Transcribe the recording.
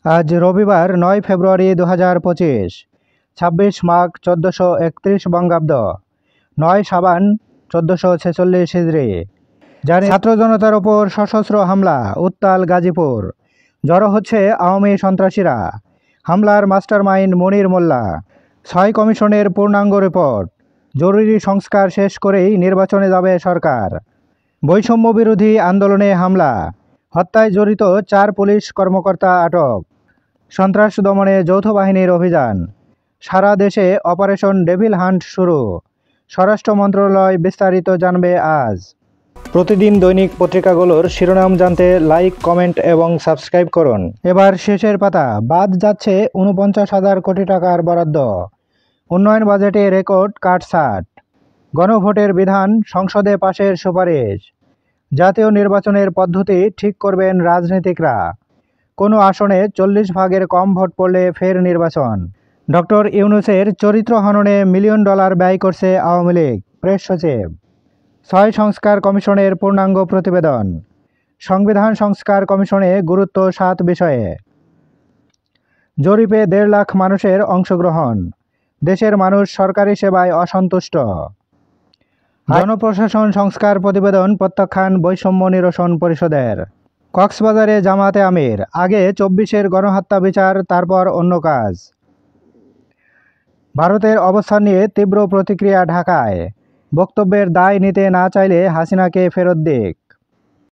আজ রবিবার ৯ ফেব্রুয়ারি ২০২৫, ২৬ মাঘ ১৪৩১ বঙ্গাব্দ, ৯ সাবান ১৪৪৬ হিজরি। ছাত্র জনতার ওপর সশস্ত্র হামলা, উত্তাল গাজীপুর। জড়ো হচ্ছে আওয়ামী সন্ত্রাসীরা। হামলার মাস্টারমাইন্ড মনির মোল্লা। ৬ কমিশনের পূর্ণাঙ্গ রিপোর্ট। জরুরি সংস্কার শেষ করেই নির্বাচনে যাবে সরকার। বৈষম্য বিরোধী আন্দোলনে হামলা, হত্যায় জড়িত ৪ পুলিশ কর্মকর্তা আটক। সন্ত্রাস দমনে যৌথ বাহিনীর অভিযান। সারা দেশে অপারেশন ডেভিল হান্ট শুরু। স্বরাষ্ট্র মন্ত্রণালয় বিস্তারিত জানবে আজ। প্রতিদিন দৈনিক পত্রিকাগুলোর শিরোনাম জানতে লাইক, কমেন্ট এবং সাবস্ক্রাইব করুন। এবার শেষের পাতা। বাদ যাচ্ছে ৪৯,০০০ কোটি টাকার বরাদ্দ। উন্নয়ন বাজেটে রেকর্ড কাটছাঁট। গণভোটের বিধান সংসদে পাশের সুপারিশ। জাতীয় নির্বাচনের পদ্ধতি ঠিক করবেন রাজনীতিকরা। কোনো আসনে ৪০ ভাগের কম ভোট পড়লে ফের নির্বাচন। ডক্টর ইউনূসের চরিত্র হননে মিলিয়ন ডলার ব্যয় করছে আওয়ামী লীগ, প্রেস সচিব। ৬ সংস্কার কমিশনের পূর্ণাঙ্গ প্রতিবেদন। সংবিধান সংস্কার কমিশনে গুরুত্ব ৭ বিষয়ে। জরিপে ১.৫ লাখ মানুষের অংশগ্রহণ। দেশের মানুষ সরকারি সেবায় অসন্তুষ্ট। জনপ্রশাসন সংস্কার প্রতিবেদন প্রত্যাখ্যান বৈষম্য নিরসন পরিষদের। কক্সবাজারে জামায়াতে আমির, আগে ২৪-এর গণহত্যা বিচার, তারপর অন্য কাজ। ভারতের অবস্থান নিয়ে তীব্র প্রতিক্রিয়া ঢাকায়। বক্তব্যের দায় নিতে না চাইলে হাসিনাকে ফেরত দিক।